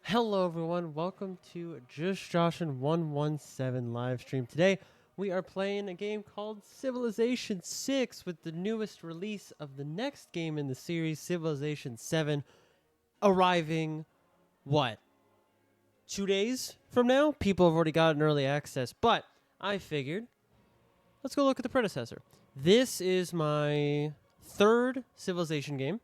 Hello, everyone. Welcome to Just Joshin 117 live stream. Today, we are playing a game called Civilization 6 with the newest release of the next game in the series, Civilization 7, arriving, what, 2 days from now? People have already gotten early access, but I figured, let's go look at the predecessor. This is my third Civilization game.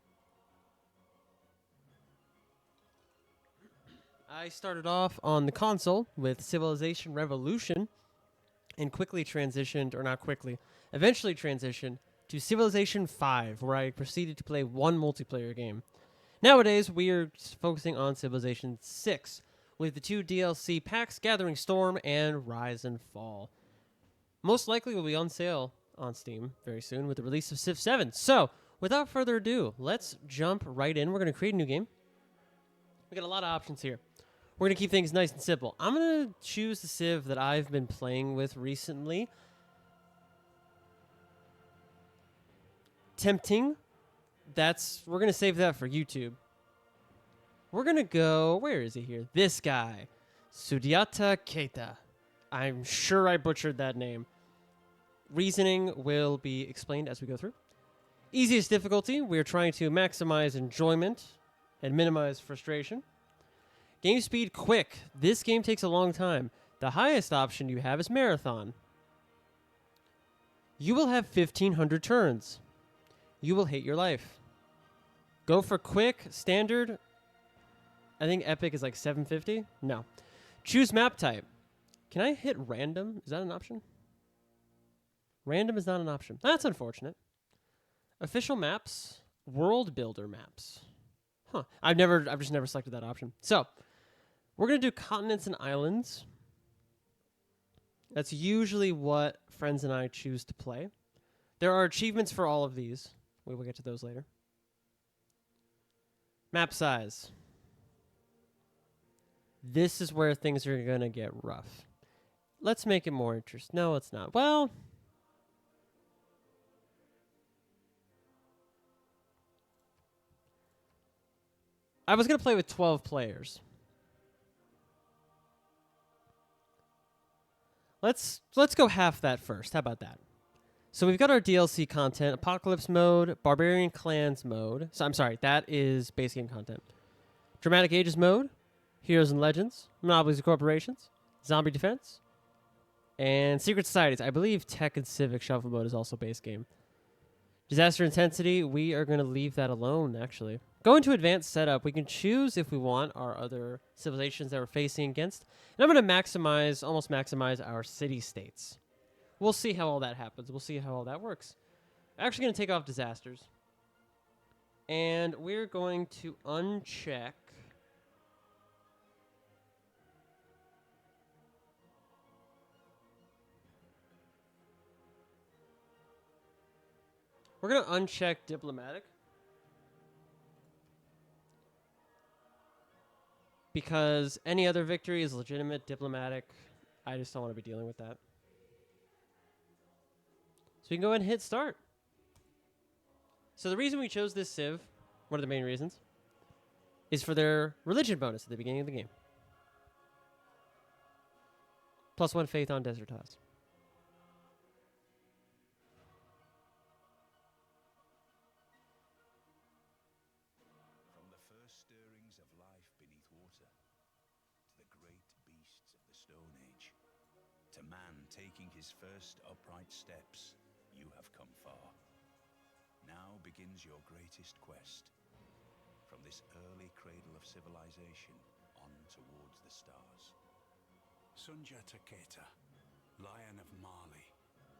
I started off on the console with Civilization Revolution and quickly transitioned, or not quickly, eventually transitioned to Civilization 5, where I proceeded to play one multiplayer game. Nowadays, we are focusing on Civilization 6 with the two DLC packs, Gathering Storm and Rise and Fall. Most likely will be on sale on Steam very soon with the release of Civ 7. So, without further ado, let's jump right in. We're going to create a new game. We got a lot of options here. We're going to keep things nice and simple. I'm going to choose the Civ that I've been playing with recently. Tempting. We're going to save that for YouTube. We're going to go, where is he here? This guy. Sudiata Keita. I'm sure I butchered that name. Reasoning will be explained as we go through. Easiest difficulty, we're trying to maximize enjoyment and minimize frustration. Game speed, quick. This game takes a long time. The highest option you have is marathon. You will have 1,500 turns. You will hate your life. Go for quick, standard. I think epic is like 750. No. Choose map type. Can I hit random? Is that an option? Random is not an option. That's unfortunate. Official maps. World builder maps. Huh. I've just never selected that option. So, we're going to do continents and islands. That's usually what friends and I choose to play. There are achievements for all of these. We will get to those later. Map size. This is where things are going to get rough. Let's make it more interesting. No, it's not. Well, I was going to play with 12 players. Let's go half that first. How about that? So we've got our DLC content, Apocalypse mode, Barbarian Clans mode. So I'm sorry, that is base game content. Dramatic Ages mode, Heroes and Legends, Monopolies and Corporations, Zombie Defense, and Secret Societies. I believe Tech and Civic Shuffle mode is also base game. Disaster Intensity, we are going to leave that alone, actually. Go into Advanced Setup. We can choose if we want our other civilizations that we're facing against. And I'm going to almost maximize our city-states. We'll see how all that happens. We'll see how all that works. I'm actually going to take off disasters. And we're going to uncheck. We're going to uncheck diplomatic. Because any other victory is legitimate, diplomatic. I just don't want to be dealing with that. So we can go ahead and hit start. So the reason we chose this Civ, one of the main reasons, is for their religion bonus at the beginning of the game. +1 faith on Desertas. From the first stirrings of life beneath water, to the great beasts of the Stone Age, to man taking his first upright steps, you have come far. Now begins your greatest quest. From this early cradle of civilization on towards the stars. Sunjata Keita, Lion of Mali,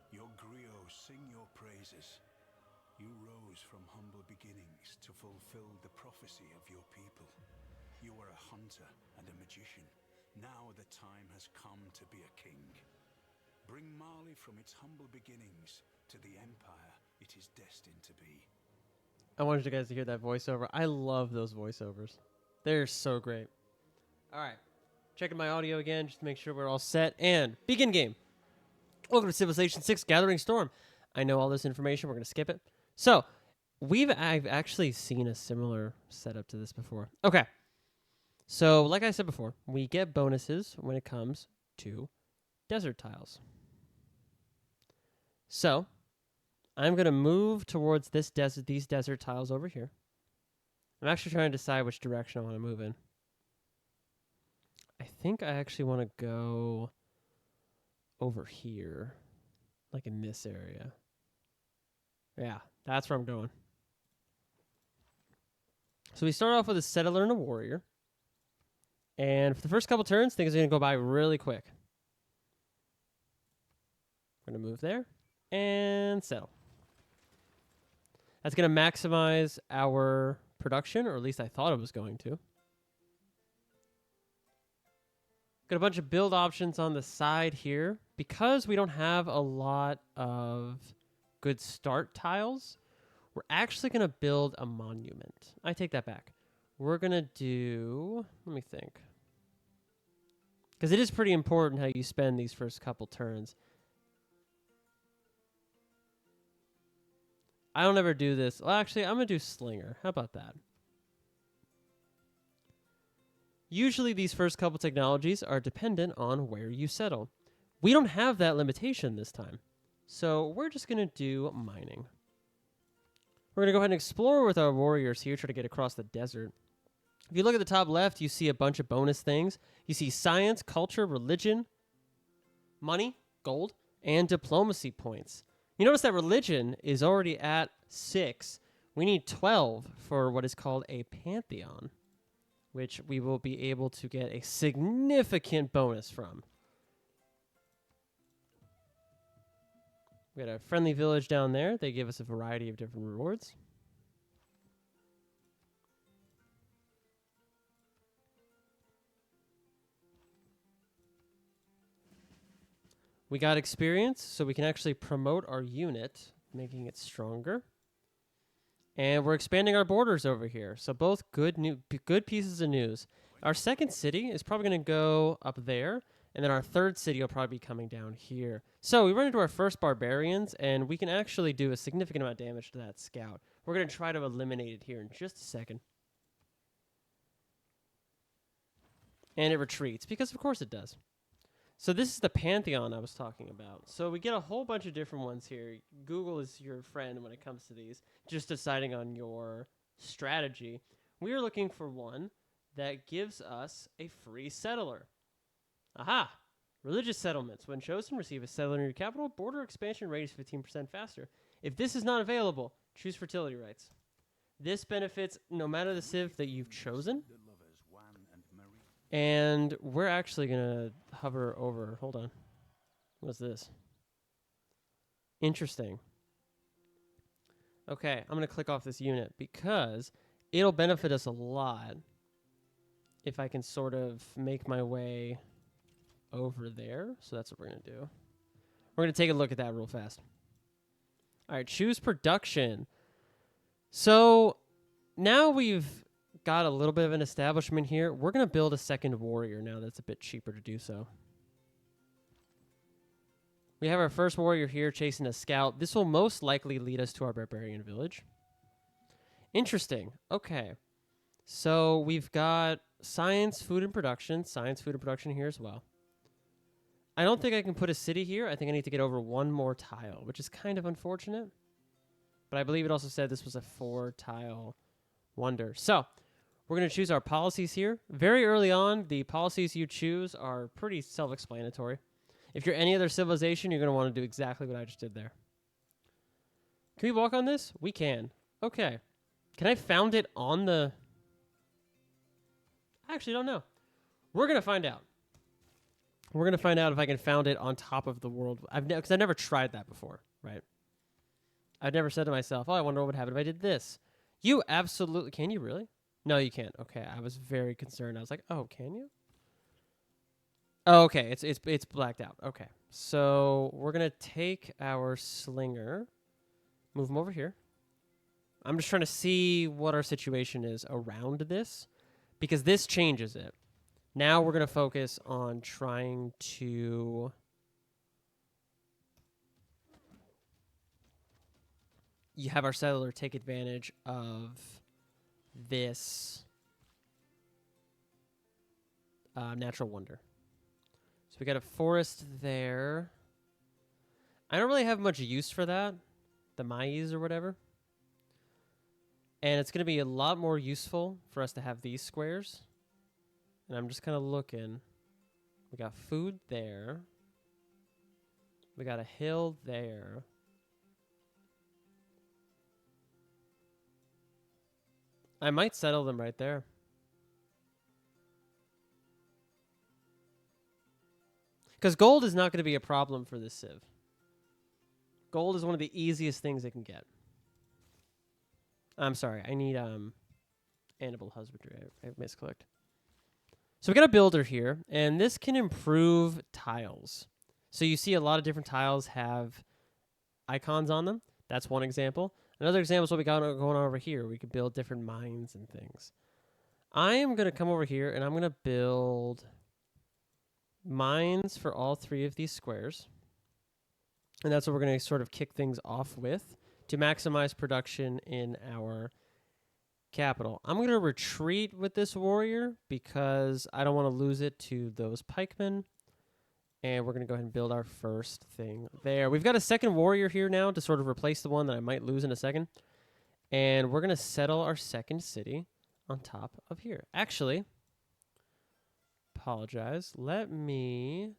your griots sing your praises. You rose from humble beginnings to fulfill the prophecy of your people. You were a hunter and a magician. Now the time has come to be a king. Bring Mali from its humble beginnings to the empire it is destined to be. I wanted you guys to hear that voiceover. I love those voiceovers. They're so great. All right. Checking my audio again just to make sure we're all set. And begin game. Welcome to Civilization 6 Gathering Storm. I know all this information. We're going to skip it. So, I've actually seen a similar setup to this before. Okay. So, like I said before, we get bonuses when it comes to desert tiles. So, I'm going to move towards these desert tiles over here. I'm actually trying to decide which direction I want to move in. I think I actually want to go over here, like in this area. Yeah, that's where I'm going. So we start off with a settler and a warrior. And for the first couple turns, things are going to go by really quick. We're going to move there and settle. That's going to maximize our production, or at least I thought it was going to. Got a bunch of build options on the side here. Because we don't have a lot of good start tiles, we're actually going to build a monument. I take that back. We're going to do, let me think. Because it is pretty important how you spend these first couple turns. I don't ever do this. Well, actually, I'm going to do Slinger. How about that? Usually these first couple technologies are dependent on where you settle. We don't have that limitation this time. So we're just going to do mining. We're going to go ahead and explore with our warriors here, try to get across the desert. If you look at the top left, you see a bunch of bonus things. You see science, culture, religion, money, gold, and diplomacy points. You notice that religion is already at 6. We need 12 for what is called a pantheon, which we will be able to get a significant bonus from. We got a friendly village down there. They give us a variety of different rewards. We got experience, so we can actually promote our unit, making it stronger. And we're expanding our borders over here. So both good pieces of news. Our second city is probably going to go up there, and then our third city will probably be coming down here. So we run into our first barbarians, and we can actually do a significant amount of damage to that scout. We're going to try to eliminate it here in just a second. And it retreats, because of course it does. So this is the Pantheon I was talking about. So we get a whole bunch of different ones here. Google is your friend when it comes to these, just deciding on your strategy. We are looking for one that gives us a free settler. Aha! Religious settlements. When chosen, receive a settler in your capital. Border expansion rate is 15% faster. If this is not available, choose fertility rights. This benefits no matter the civ that you've chosen. And we're actually going to hover over. Hold on. What's this? Interesting. Okay, I'm going to click off this unit because it'll benefit us a lot if I can sort of make my way over there. So that's what we're going to do. We're going to take a look at that real fast. All right, choose production. So now we've got a little bit of an establishment here. We're going to build a second warrior now that's a bit cheaper to do so. We have our first warrior here chasing a scout. This will most likely lead us to our barbarian village. Interesting. Okay. So we've got science, food, and production. Science, food, and production here as well. I don't think I can put a city here. I think I need to get over one more tile, which is kind of unfortunate. But I believe it also said this was a 4-tile wonder. So we're going to choose our policies here. Very early on, the policies you choose are pretty self-explanatory. If you're any other civilization, you're going to want to do exactly what I just did there. Can we walk on this? We can. Okay. Can I found it on the... I actually don't know. We're going to find out. We're going to find out if I can found it on top of the world. Because I've never tried that before, right? I've never said to myself, oh, I wonder what would happen if I did this. You absolutely... Can you really? No, you can't. Okay, I was very concerned. I was like, oh, can you? Oh, okay, it's blacked out. Okay, so we're going to take our slinger, move him over here. I'm just trying to see what our situation is around this, because this changes it. Now we're going to focus on trying to... You have our settler take advantage of this natural wonder. So we got a forest there. I don't really have much use for that, the maize or whatever. And it's going to be a lot more useful for us to have these squares. And I'm just kind of looking. We got food there. We got a hill there. I might settle them right there. Because gold is not going to be a problem for this civ. Gold is one of the easiest things it can get. I'm sorry, I need animal husbandry. I misclicked. So we got a builder here, and this can improve tiles. So you see a lot of different tiles have icons on them. That's one example. Another example is what we got going on over here. We could build different mines and things. I am going to come over here, and I'm going to build mines for all 3 of these squares. And that's what we're going to sort of kick things off with to maximize production in our capital. I'm going to retreat with this warrior because I don't want to lose it to those pikemen. And we're going to go ahead and build our first thing there. We've got a second warrior here now to sort of replace the one that I might lose in a second. And we're going to settle our second city on top of here. Actually, apologize. Let me...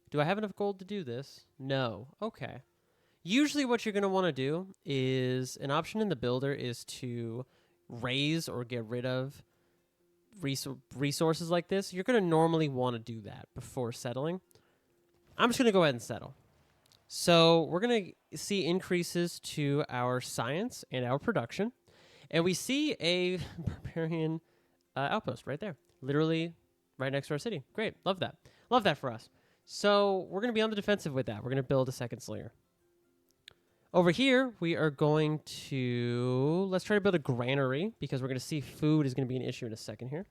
Do I have enough gold to do this? No. Okay. Usually what you're going to want to do is, an option in the builder is to raise or get rid of resources like this. You're going to normally want to do that before settling. I'm just going to go ahead and settle. So we're going to see increases to our science and our production. And we see a barbarian outpost right there. Literally right next to our city. Great. Love that. Love that for us. So we're going to be on the defensive with that. We're going to build a second slinger. Over here, we are going to... Let's try to build a granary because we're going to see food is going to be an issue in a second here.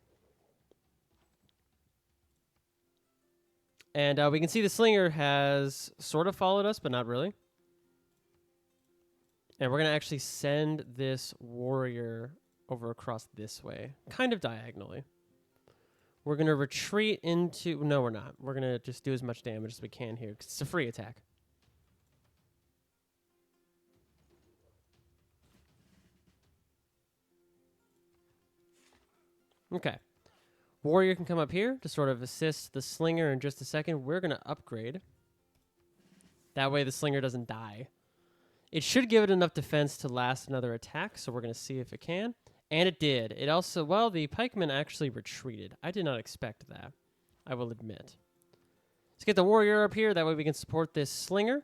And we can see the slinger has sort of followed us, but not really. And we're going to actually send this warrior over across this way, kind of diagonally. We're going to retreat into... No, we're not. We're going to just do as much damage as we can here because it's a free attack. Okay. Warrior can come up here to sort of assist the slinger in just a second. We're going to upgrade. That way the slinger doesn't die. It should give it enough defense to last another attack, so we're going to see if it can. And it did. It also, well, the pikemen actually retreated. I did not expect that, I will admit. Let's get the warrior up here. That way we can support this slinger.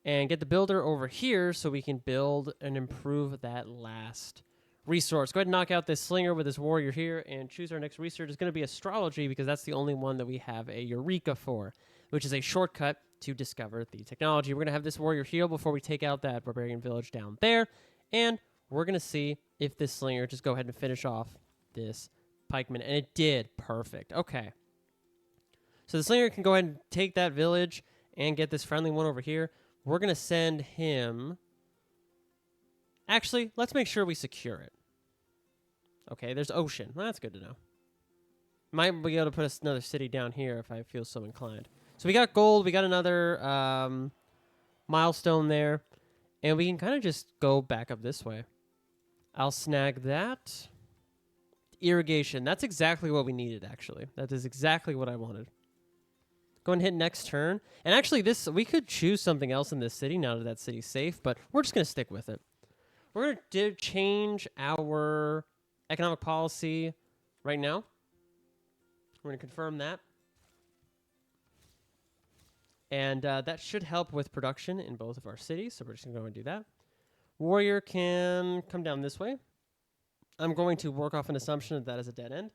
And get the builder over here so we can build and improve that last resource. Go ahead and knock out this slinger with this warrior here and choose our next research. It's going to be astrology because that's the only one that we have a Eureka for, which is a shortcut to discover the technology. We're going to have this warrior heal before we take out that barbarian village down there. And we're going to see if this slinger just go ahead and finish off this pikeman. And it did. Perfect. Okay. So the slinger can go ahead and take that village and get this friendly one over here. We're going to send him... Actually, let's make sure we secure it. Okay, there's ocean. Well, that's good to know. Might be able to put another city down here if I feel so inclined. So we got gold. We got another milestone there. And we can kind of just go back up this way. I'll snag that. Irrigation. That's exactly what we needed, actually. That is exactly what I wanted. Go and hit next turn. And actually, we could choose something else in this city now that that city's safe, but we're just going to stick with it. We're going to change our economic policy right now. We're going to confirm that. And that should help with production in both of our cities, so we're just going to go and do that. Warrior can come down this way. I'm going to work off an assumption that is a dead end.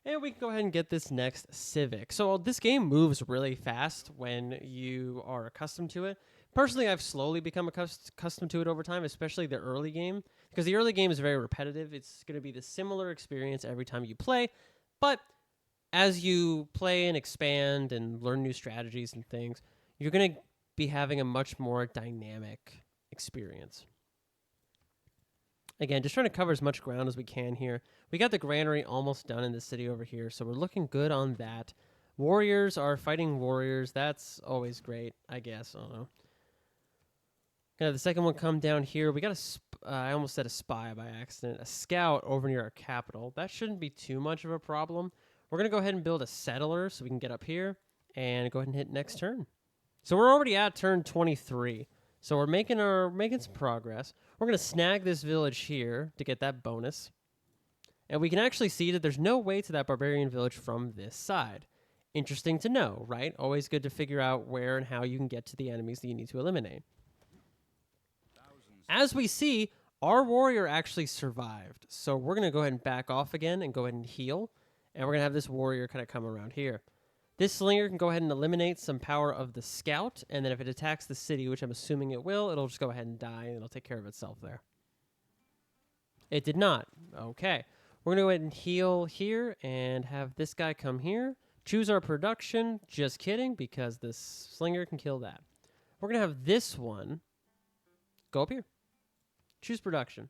And we can go ahead and get this next civic. So this game moves really fast when you are accustomed to it. Personally, I've slowly become accustomed to it over time, especially the early game, because the early game is very repetitive. It's going to be the similar experience every time you play, but as you play and expand and learn new strategies and things, you're going to be having a much more dynamic experience. Again, just trying to cover as much ground as we can here. We got the granary almost done in the city over here, so we're looking good on that. Warriors are fighting warriors. That's always great, I guess. I don't know. Gonna have the second one come down here. We got I almost said a spy by accident. A scout over near our capital. That shouldn't be too much of a problem. We're going to go ahead and build a settler so we can get up here and go ahead and hit next turn. So we're already at turn 23. So we're making some progress. We're going to snag this village here to get that bonus. And we can actually see that there's no way to that barbarian village from this side. Interesting to know, right? Always good to figure out where and how you can get to the enemies that you need to eliminate. As we see, our warrior actually survived. So we're going to go ahead and back off again and go ahead and heal. And we're going to have this warrior kind of come around here. This slinger can go ahead and eliminate some power of the scout. And then if it attacks the city, which I'm assuming it will, it'll just go ahead and die and it'll take care of itself there. It did not. Okay. We're going to go ahead and heal here and have this guy come here. Choose our production. Just kidding, because this slinger can kill that. We're going to have this one go up here. Choose production.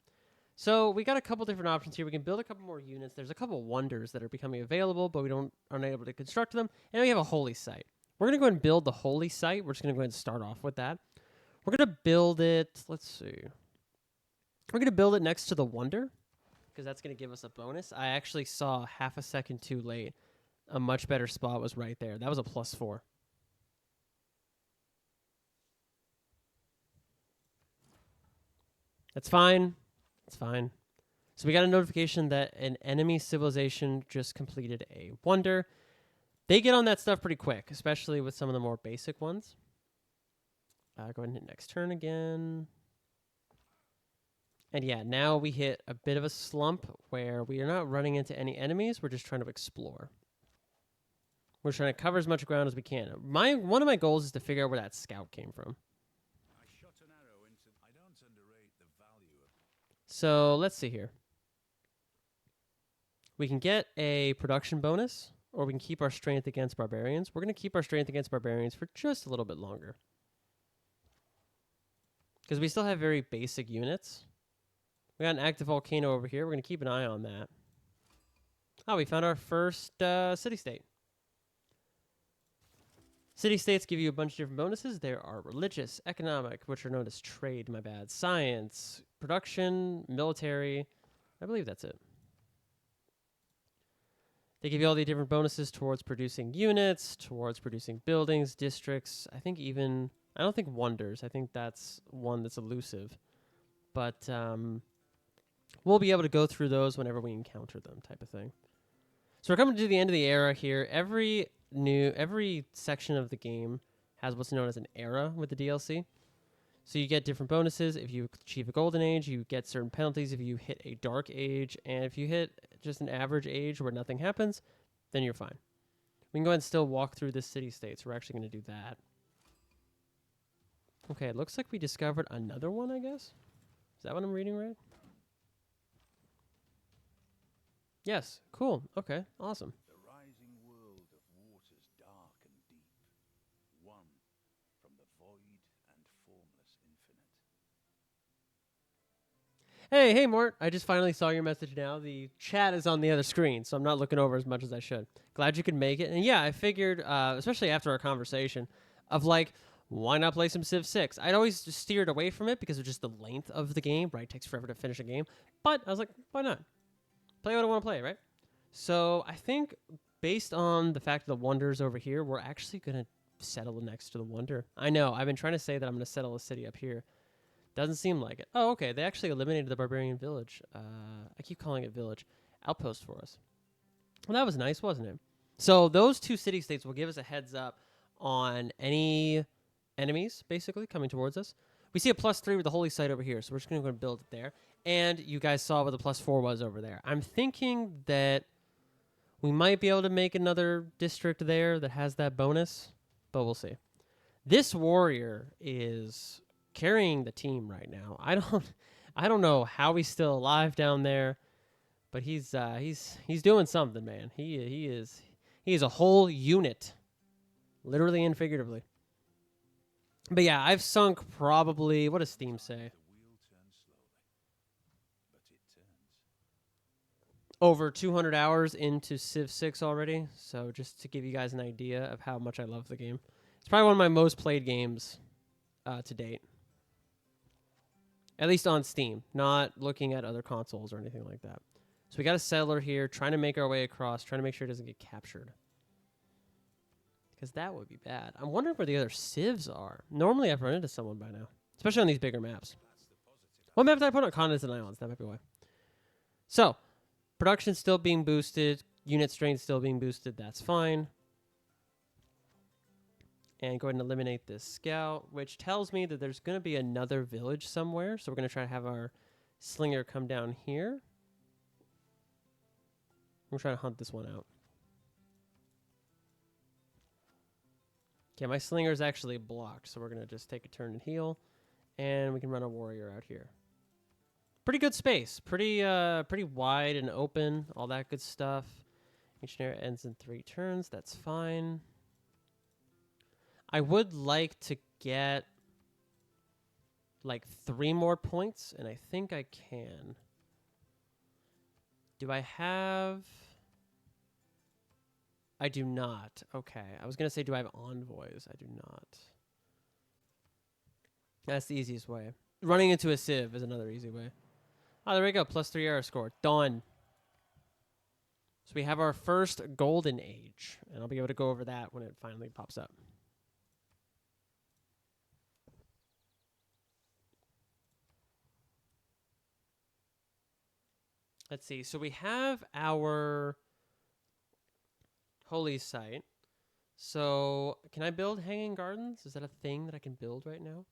So we got a couple different options here. We can build a couple more units. There's a couple wonders that are becoming available, but we aren't able to construct them. And we have a holy site. We're going to go ahead and build the holy site. We're just going to go ahead and start off with that. We're going to build it. Let's see. We're going to build it next to the wonder because that's going to give us a bonus. I actually saw half a second too late. A much better spot was right there. That was a +4. That's fine. It's fine. So we got a notification that an enemy civilization just completed a wonder. They get on that stuff pretty quick, especially with some of the more basic ones. Go ahead and hit next turn again. And yeah, now we hit a bit of a slump where we are not running into any enemies. We're just trying to explore. We're trying to cover as much ground as we can. One of my goals is to figure out where that scout came from. So let's see here. We can get a production bonus, or we can keep our strength against barbarians. We're going to keep our strength against barbarians for just a little bit longer. Because we still have very basic units. We got an active volcano over here. We're going to keep an eye on that. Oh, we found our first city-state. City-states give you a bunch of different bonuses. There are religious, economic, which are known as trade, science, production, military. I believe that's it. They give you all the different bonuses towards producing units, towards producing buildings, districts. I don't think wonders. I think that's one that's elusive. But we'll be able to go through those whenever we encounter them, type of thing. So we're coming to the end of the era here. Every section of the game has what's known as an era with the DLC. So you get different bonuses. If you achieve a golden age, you get certain penalties if you hit a dark age. And if you hit just an average age where nothing happens, then you're fine. We can go ahead and still walk through this city-state. So we're actually going to do that. Okay, it looks like we discovered another one, I guess. Is that what I'm reading right? Yes, cool. Okay, awesome. Hey, Mort. I just finally saw your message now. The chat is on the other screen, so I'm not looking over as much as I should. Glad you could make it. And yeah, I figured, especially after our conversation, of like, why not play some Civ 6? I'd always just steered away from it because of just the length of the game, right? It takes forever to finish a game. But I was like, why not? Play what I want to play, right? So I think based on the fact that the wonder's over here, we're actually going to settle next to the wonder. I know. I've been trying to say that I'm going to settle a city up here. Doesn't seem like it. Oh, okay. They actually eliminated the barbarian village. I keep calling it village. Outpost for us. Well, that was nice, wasn't it? So those two city-states will give us a heads up on any enemies, basically, coming towards us. We see a +3 with the holy site over here, so we're just going to go and build it there. And you guys saw what the +4 was over there. I'm thinking that we might be able to make another district there that has that bonus, but we'll see. This warrior is carrying the team right now. I don't know how he's still alive down there, but he's doing something, man. He is a whole unit, literally and figuratively. But yeah, I've sunk probably, what does Steam say? over 200 hours into Civ 6 already. So just to give you guys an idea of how much I love the game. It's probably one of my most played games to date. At least on Steam, not looking at other consoles or anything like that. So we got a settler here, trying to make our way across, trying to make sure it doesn't get captured. Because that would be bad. I'm wondering where the other civs are. Normally I've run into someone by now, especially on these bigger maps. What map did I put on? Continents and Islands. That might be why. So, production still being boosted. Unit strength still being boosted. That's fine. And go ahead and eliminate this scout, which tells me that there's going to be another village somewhere. So we're going to try to have our slinger come down here. I'm trying to hunt this one out. Okay, my slinger is actually blocked, so we're going to just take a turn and heal. And we can run a warrior out here. Pretty good space. Pretty wide and open. All that good stuff. Each area ends in 3 turns. That's fine. I would like to get like 3 more points, and I think I can. Do I have... I do not. Okay. I was going to say, do I have envoys? I do not. That's the easiest way. Running into a civ is another easy way. Oh, there we go. +3 error score. Done. So we have our first golden age, and I'll be able to go over that when it finally pops up. Let's see. So we have our holy site. So can I build hanging gardens? Is that a thing that I can build right now?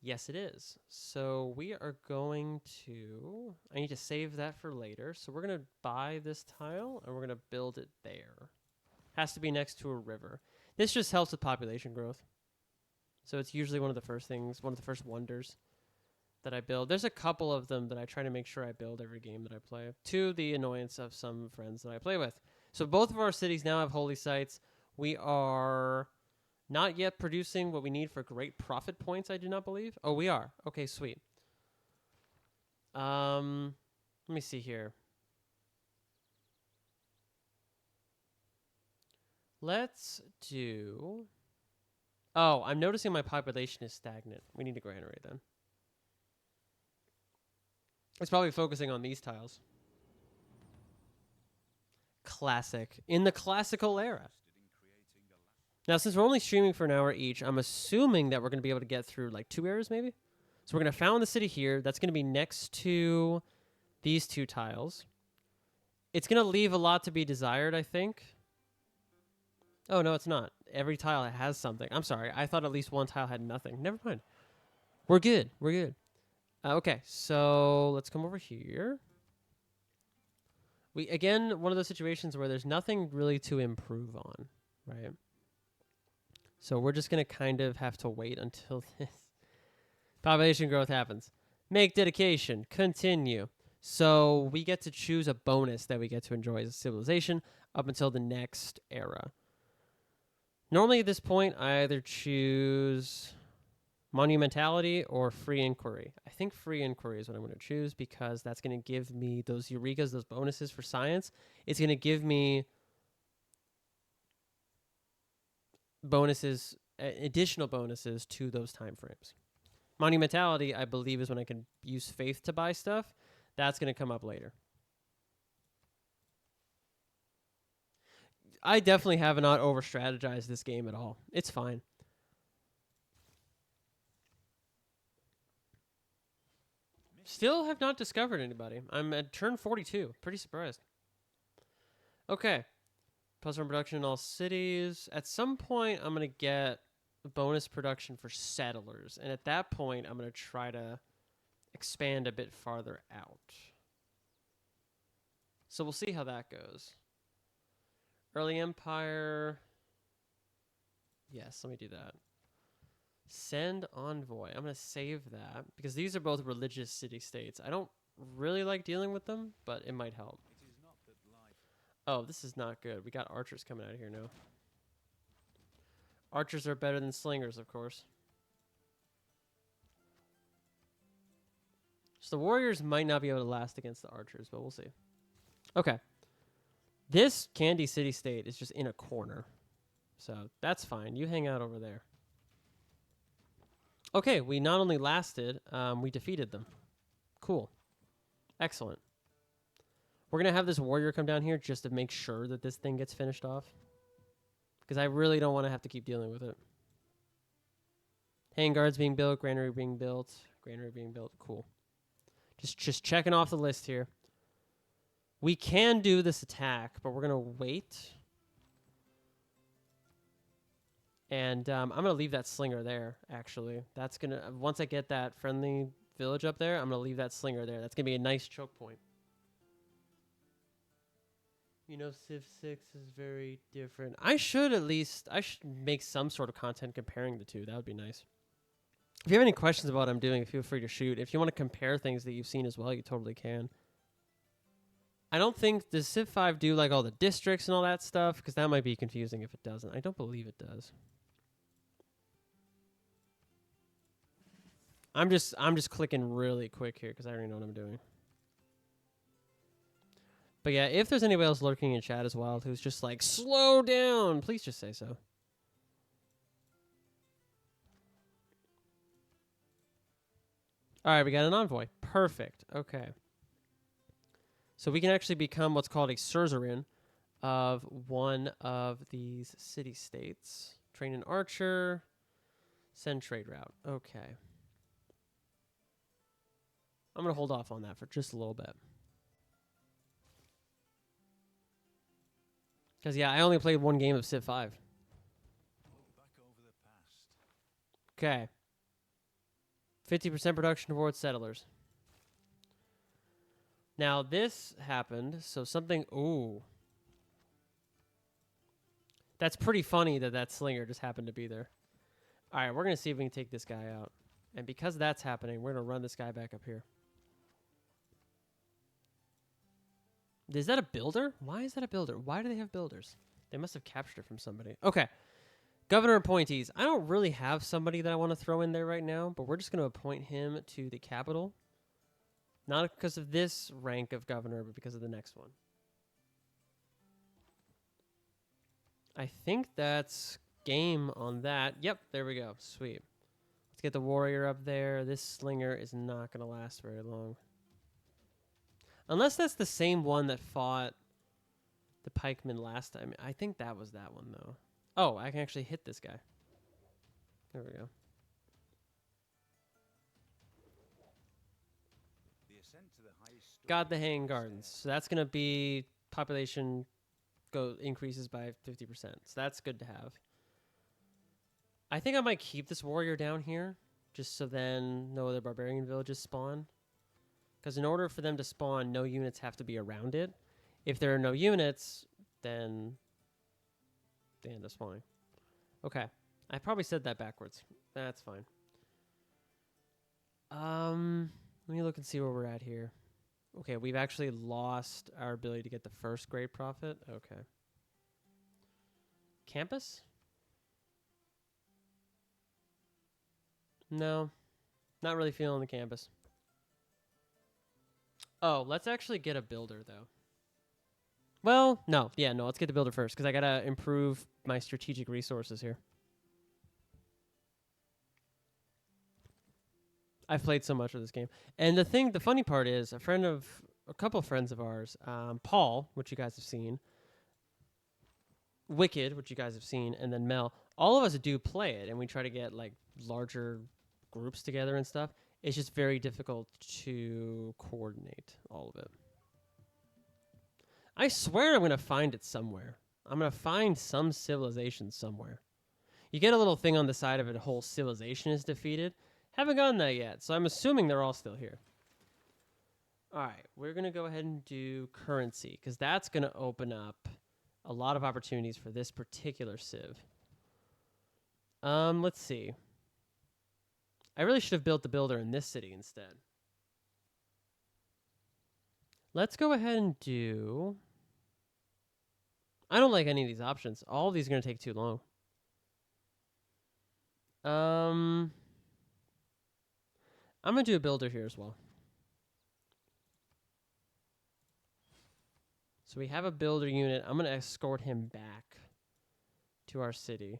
Yes, it is. So we are going to... I need to save that for later. So we're going to buy this tile, and we're going to build it there. Has to be next to a river. This just helps with population growth. So it's usually one of the first things, one of the first wonders that I build. There's a couple of them that I try to make sure I build every game that I play, to the annoyance of some friends that I play with. So both of our cities now have holy sites. We are not yet producing what we need for great profit points, I do not believe. Oh, we are. Okay, sweet. Let me see here. Let's do... Oh, I'm noticing my population is stagnant. We need a granary then. It's probably focusing on these tiles. Classic. In the classical era. Now, since we're only streaming for an hour each, I'm assuming that we're going to be able to get through like 2 eras maybe. So we're going to found the city here. That's going to be next to these 2 tiles. It's going to leave a lot to be desired, I think. Oh, no, it's not. Every tile has something. I'm sorry. I thought at least one tile had nothing. Never mind. We're good. We're good. Okay, so let's come over here. Again, one of those situations where there's nothing really to improve on, right? So we're just going to kind of have to wait until this population growth happens. Make dedication. Continue. So we get to choose a bonus that we get to enjoy as a civilization up until the next era. Normally at this point, I either choose monumentality or free inquiry. I think free inquiry is what I'm going to choose because that's going to give me those eurekas, those bonuses for science. It's going to give me bonuses, additional bonuses to those time frames. Monumentality, I believe, is when I can use faith to buy stuff. That's going to come up later. I definitely have not over-strategized this game at all. It's fine. Still have not discovered anybody. I'm at turn 42. Pretty surprised. Okay. Puzzle production in all cities. At some point, I'm going to get bonus production for settlers. And at that point, I'm going to try to expand a bit farther out. So we'll see how that goes. Early Empire. Yes, let me do that. Send envoy. I'm going to save that because these are both religious city-states. I don't really like dealing with them, but it might help. Oh, this is not good. We got archers coming out of here now. Archers are better than slingers, of course. So the warriors might not be able to last against the archers, but we'll see. Okay. This Candy City State is just in a corner. So that's fine. You hang out over there. Okay, we not only lasted, we defeated them. Cool. Excellent. We're going to have this warrior come down here just to make sure that this thing gets finished off. Because I really don't want to have to keep dealing with it. Hang guards being built, granary being built, granary being built. Cool. Just checking off the list here. We can do this attack, but we're going to wait. And I'm going to leave that slinger there, actually. That's going to, once I get that friendly village up there, I'm going to leave that slinger there. That's going to be a nice choke point. You know, Civ 6 is very different. I should make some sort of content comparing the two. That would be nice. If you have any questions about what I'm doing, feel free to shoot. If you want to compare things that you've seen as well, you totally can. I don't think, does Civ 5 do like all the districts and all that stuff? Because that might be confusing if it doesn't. I don't believe it does. I'm just clicking really quick here because I already know what I'm doing. But yeah, if there's anybody else lurking in chat as well who's just like, slow down, please just say so. All right, we got an envoy. Perfect. Okay. So we can actually become what's called a suzerain of one of these city-states. Train an archer. Send trade route. Okay. I'm going to hold off on that for just a little bit. Because, yeah, I only played one game of Civ 5. Okay. 50% production towards settlers. Now, this happened, so something... Ooh. That's pretty funny that that slinger just happened to be there. All right, we're going to see if we can take this guy out. And because that's happening, we're going to run this guy back up here. Is that a builder? Why is that a builder? Why do they have builders? They must have captured it from somebody. Okay. Governor appointees. I don't really have somebody that I want to throw in there right now, but we're just going to appoint him to the capital. Not because of this rank of governor, but because of the next one. I think that's game on that. Yep, there we go. Sweet. Let's get the warrior up there. This slinger is not going to last very long. Unless that's the same one that fought the pikemen last time. I think that was that one, though. Oh, I can actually hit this guy. There we go. Got the hanging gardens. So that's going to be population increases by 50%. So that's good to have. I think I might keep this warrior down here just so then no other barbarian villages spawn. Because in order for them to spawn, no units have to be around it. If there are no units, then they end up spawning. Okay. I probably said that backwards. That's fine. Let me look and see where we're at here. Okay, we've actually lost our ability to get the first great profit. Okay. Campus? No. Not really feeling the campus. Oh, let's actually get a builder, though. Well, no. Yeah, no, let's get the builder first, because I got to improve my strategic resources here. I've played so much of this game. And the funny part is, a couple of friends of ours, Paul, which you guys have seen, Wicked, which you guys have seen, and then Mel, all of us do play it, and we try to get, like, larger groups together and stuff. It's just very difficult to coordinate all of it. I swear I'm going to find it somewhere. I'm going to find some civilization somewhere. You get a little thing on the side of it, a whole civilization is defeated. Haven't gotten that yet, so I'm assuming they're all still here. All right, we're going to go ahead and do currency, because that's going to open up a lot of opportunities for this particular civ. Let's see. I really should have built the builder in this city instead. Let's go ahead and do... I don't like any of these options. All of these are going to take too long. I'm going to do a builder here as well. So we have a builder unit. I'm going to escort him back to our city.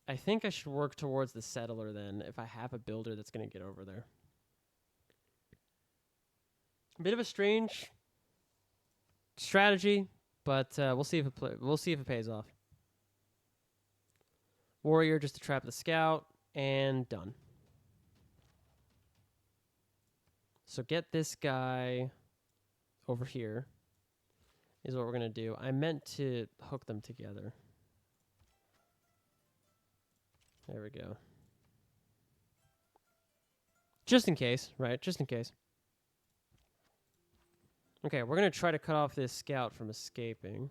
I think I should work towards the settler then if I have a builder that's going to get over there. A bit of a strange strategy, but we'll see if it pays off. Warrior just to trap the scout, and done. So get this guy over here is what we're going to do. I meant to hook them together. There we go. Just in case, right? Just in case. Okay, we're going to try to cut off this scout from escaping.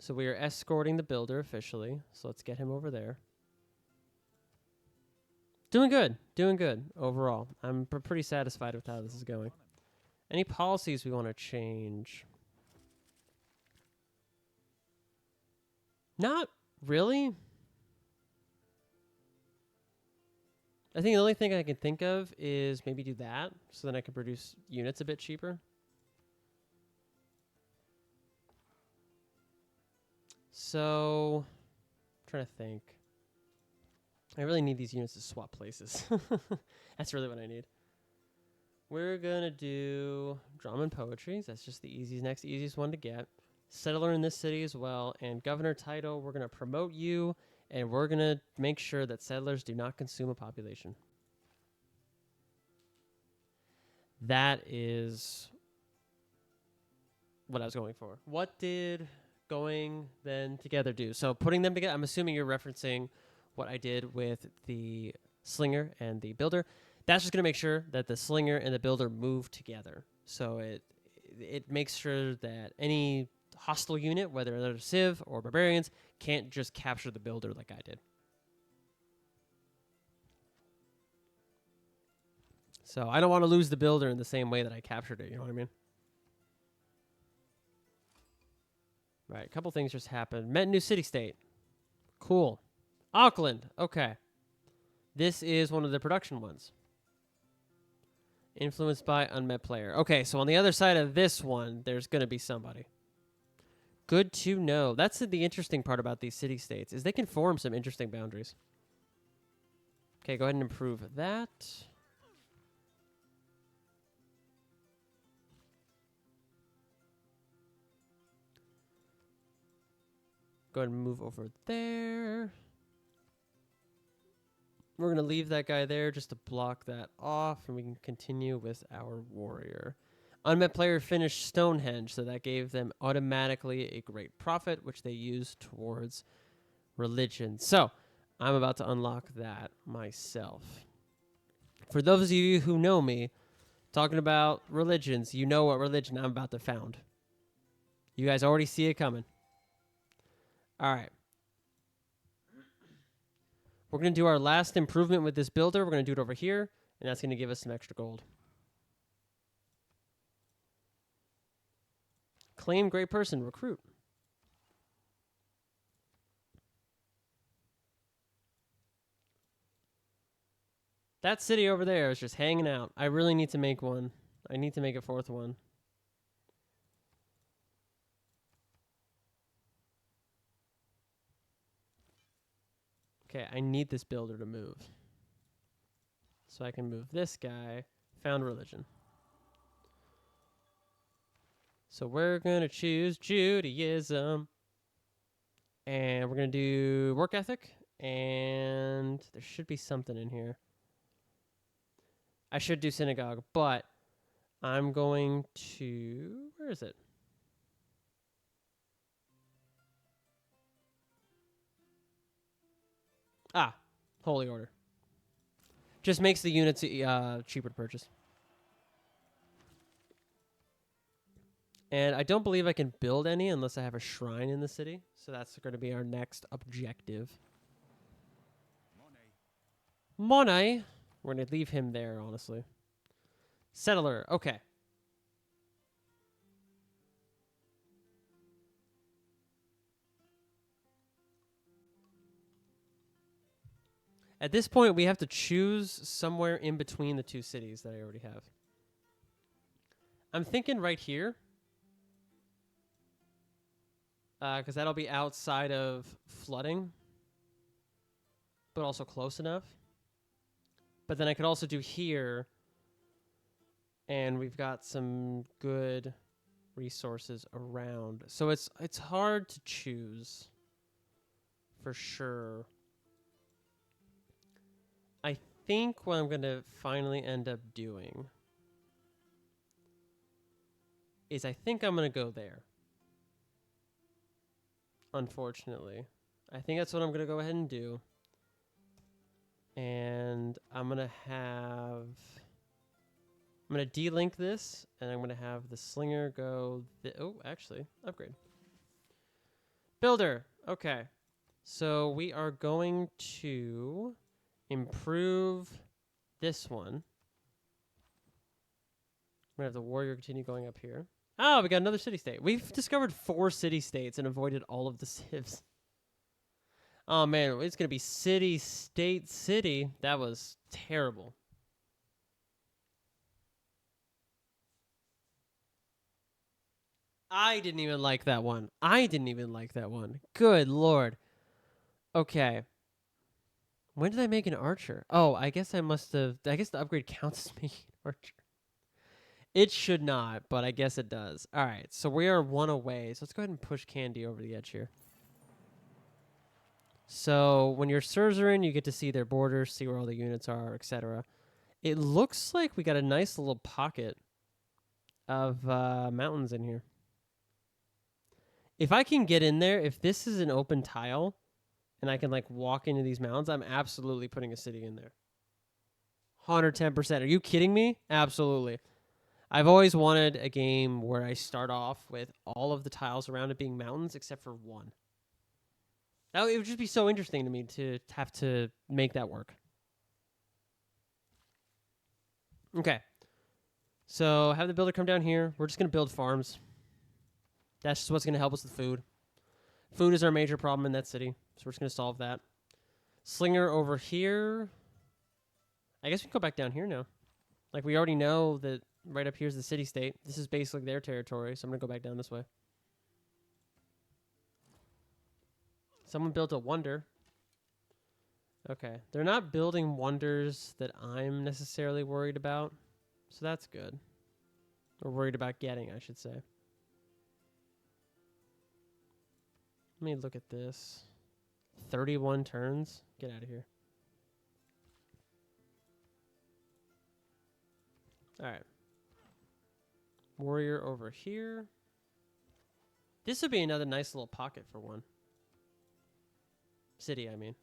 So we are escorting the builder officially. So let's get him over there. Doing good overall. I'm pretty satisfied with how this is going. Any policies we want to change? Not really. I think the only thing I can think of is maybe do that, so then I can produce units a bit cheaper. So, I'm trying to think. I really need these units to swap places. That's really what I need. We're going to do drama and poetry. That's just the next easiest one to get. Settler in this city as well. And governor title, we're going to promote you, and we're going to make sure that settlers do not consume a population. That is what I was going for. What did going then together do? So putting them together, I'm assuming you're referencing what I did with the slinger and the builder. That's just going to make sure that the slinger and the builder move together. So it makes sure that any hostile unit, whether they're Civ or barbarians, can't just capture the builder like I did. So I don't want to lose the builder in the same way that I captured it, you know what I mean? Right, a couple things just happened. Met new city-state. Cool. Auckland, okay. This is one of the production ones. Influenced by unmet player. Okay, so on the other side of this one, there's going to be somebody. Good to know. That's the interesting part about these city-states, is they can form some interesting boundaries. Okay, go ahead and improve that. Go ahead and move over there. We're going to leave that guy there just to block that off, and we can continue with our warrior. Unmet player finished Stonehenge, so that gave them automatically a great profit, which they used towards religion. So I'm about to unlock that myself. For those of you who know me, talking about religions, you know what religion I'm about to found. You guys already see it coming. All right. We're going to do our last improvement with this builder. We're going to do it over here, and that's going to give us some extra gold. Claim great person, recruit. That city over there is just hanging out. I really need to make one. I need to make a fourth one. Okay, I need this builder to move. So I can move this guy. Found religion. So we're going to choose Judaism. And we're going to do work ethic. And there should be something in here. I should do synagogue, but I'm going to... Where is it? Ah, Holy Order. Just makes the units cheaper to purchase. And I don't believe I can build any unless I have a shrine in the city. So that's going to be our next objective. Monet. We're going to leave him there, honestly. Settler. Okay. At this point, we have to choose somewhere in between the two cities that I already have. I'm thinking right here. Because that'll be outside of flooding, but also close enough. But then I could also do here, and we've got some good resources around. So it's hard to choose for sure. I think what I'm going to finally end up doing is I think I'm going to go there. Unfortunately. I think that's what I'm going to go ahead and do. And I'm going to de-link this, and I'm going to have the slinger go... actually, upgrade. Builder. Okay. So we are going to improve this one. We're going to have the warrior continue going up here. Oh, we got another city-state. We've discovered 4 city-states and avoided all of the civs. Oh, man. It's going to be city, state, city. That was terrible. I didn't even like that one. Good Lord. Okay. When did I make an archer? Oh, I guess I must have... I guess the upgrade counts as making an archer. It should not, but I guess it does. All right, so we are 1 away. So let's go ahead and push Candy over the edge here. So when your Sirs are in, you get to see their borders, see where all the units are, etc. It looks like we got a nice little pocket of mountains in here. If I can get in there, if this is an open tile, and I can like walk into these mountains, I'm absolutely putting a city in there. 110%. Are you kidding me? Absolutely. I've always wanted a game where I start off with all of the tiles around it being mountains except for one. It would just be so interesting to me to have to make that work. Okay. So have the builder come down here. We're just going to build farms. That's just what's going to help us with food. Food is our major problem in that city, so we're just going to solve that. Slinger over here. I guess we can go back down here now. Like, we already know that right up here is the city-state. This is basically their territory, so I'm going to go back down this way. Someone built a wonder. Okay. They're not building wonders that I'm necessarily worried about, so that's good. Or worried about getting, I should say. Let me look at this. 31 turns? Get out of here. All right. Warrior over here. This would be another nice little pocket for one. City, I mean.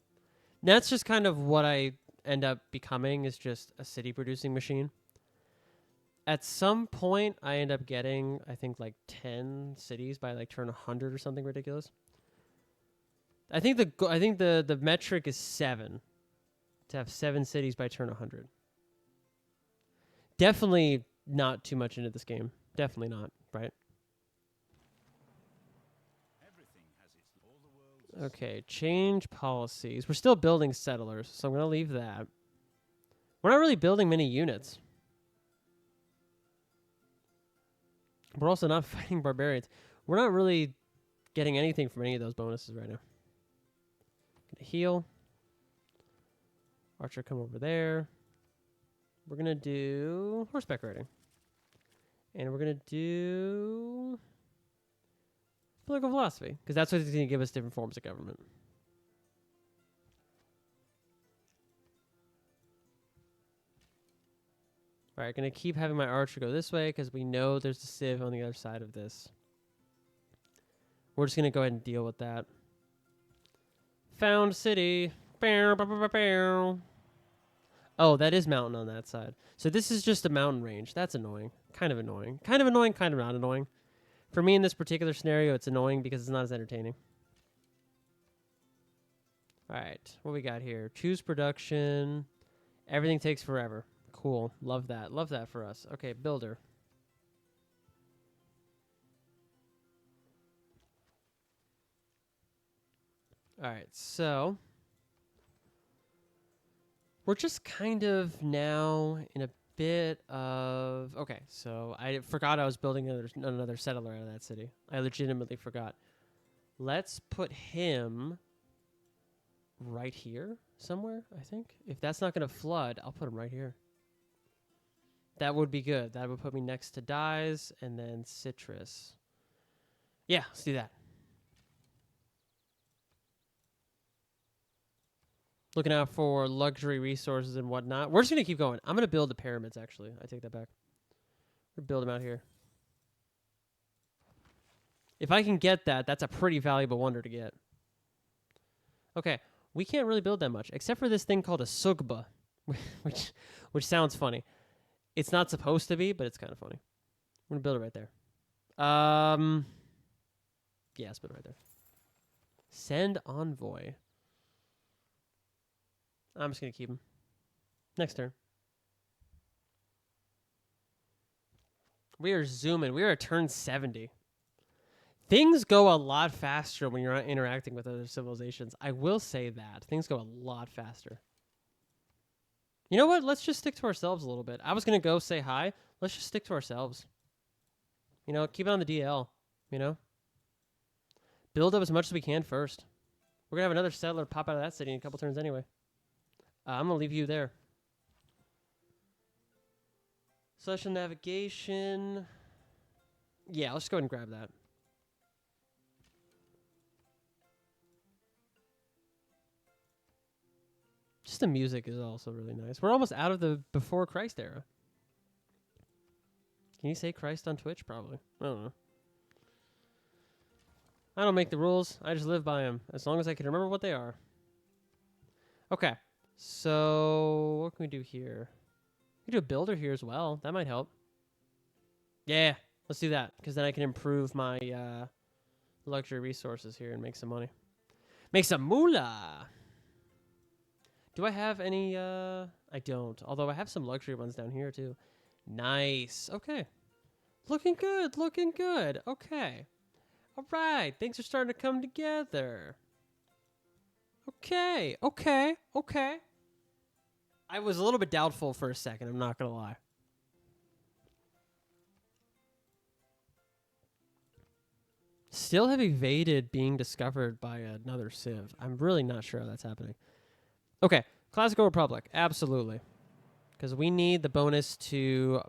That's just kind of what I end up becoming, is just a city producing machine. At some point, I end up getting, I think, like 10 cities by like turn 100 or something ridiculous. I think the metric is 7. To have 7 cities by turn 100. Definitely not too much into this game. Definitely not, right? Okay, change policies. We're still building settlers, so I'm going to leave that. We're not really building many units. We're also not fighting barbarians. We're not really getting anything from any of those bonuses right now. Gonna heal. Archer, come over there. We're going to do horseback riding. And we're going to do political philosophy, because that's what's going to give us different forms of government. All right, going to keep having my archer go this way, because we know there's a civ on the other side of this. We're just going to go ahead and deal with that. Found city. Oh, that is mountain on that side. So this is just a mountain range. That's annoying. Kind of annoying. Kind of annoying, kind of not annoying. For me in this particular scenario, it's annoying because it's not as entertaining. All right, what we got here? Choose production. Everything takes forever. Cool. Love that. Love that for us. Okay, builder. All right, so we're just kind of now in a bit of... Okay, so I forgot I was building another settler out of that city. I legitimately forgot. Let's put him right here somewhere, I think. If that's not going to flood, I'll put him right here. That would be good. That would put me next to dyes and then citrus. Yeah, let's do that. Looking out for luxury resources and whatnot. We're just going to keep going. I'm going to build the pyramids, actually. I take that back. We're build them out here. If I can get that, that's a pretty valuable wonder to get. Okay, we can't really build that much, except for this thing called a sugba, which sounds funny. It's not supposed to be, but it's kind of funny. I'm going to build it right there. Yeah, let's build it right there. Send envoy. I'm just going to keep him. Next turn. We are zooming. We are at turn 70. Things go a lot faster when you're not interacting with other civilizations. I will say that. Things go a lot faster. You know what? Let's just stick to ourselves a little bit. I was going to go say hi. Let's just stick to ourselves. You know, keep it on the DL. You know? Build up as much as we can first. We're going to have another settler pop out of that city in a couple turns anyway. I'm going to leave you there. Celestial navigation. Yeah, let's go ahead and grab that. Just the music is also really nice. We're almost out of the before Christ era. Can you say Christ on Twitch? Probably. I don't know. I don't make the rules. I just live by them. As long as I can remember what they are. Okay. So, what can we do here? We can do a builder here as well. That might help. Yeah, let's do that. Because then I can improve my luxury resources here and make some money. Make some moolah! Do I have any? I don't. Although I have some luxury ones down here too. Nice. Okay. Looking good. Looking good. Okay. All right. Things are starting to come together. Okay. Okay. Okay. I was a little bit doubtful for a second. I'm not going to lie. Still have evaded being discovered by another civ. I'm really not sure how that's happening. Okay, Classical Republic, absolutely. Because we need the bonus to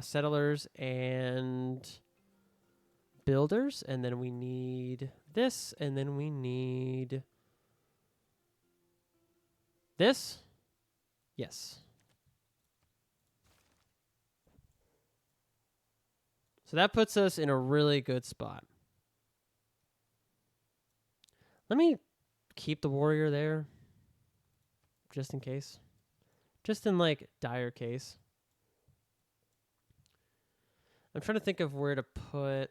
settlers and builders, and then we need this, and then we need this. Yes. So that puts us in a really good spot. Let me keep the warrior there. Just in case. Just in, like, dire case. I'm trying to think of where to put...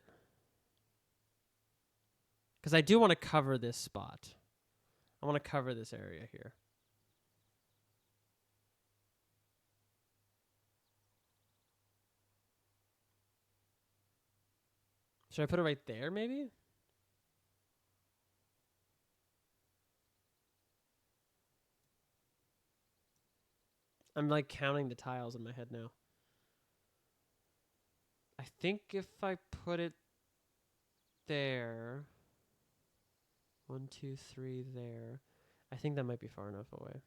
Because I do want to cover this spot. I want to cover this area here. Should I put it right there, maybe? I'm like counting the tiles in my head now. I think if I put it there, 1, 2, 3 there, I think that might be far enough away.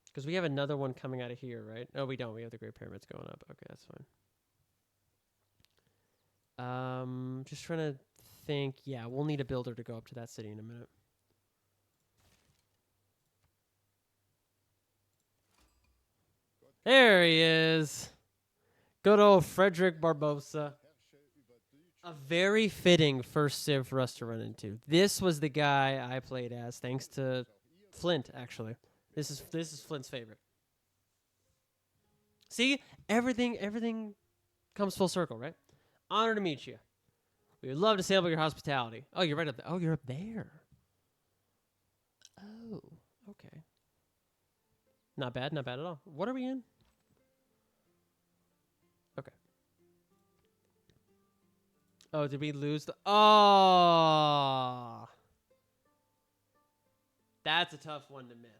Because we have another one coming out of here, right? No, we don't. We have the Great Pyramids going up. Okay, that's fine. Just trying to think. Yeah, we'll need a builder to go up to that city in a minute. There he is. Good old Frederick Barbosa. A very fitting first civ for us to run into. This was the guy I played as, thanks to Flint, actually. This is Flint's favorite. See? Everything comes full circle, right? Honor to meet you. We would love to sample your hospitality. Oh, you're right up there. Oh, you're up there. Oh, okay. Not bad at all. What are we in? Okay. Oh, did we lose the... Oh! That's a tough one to miss.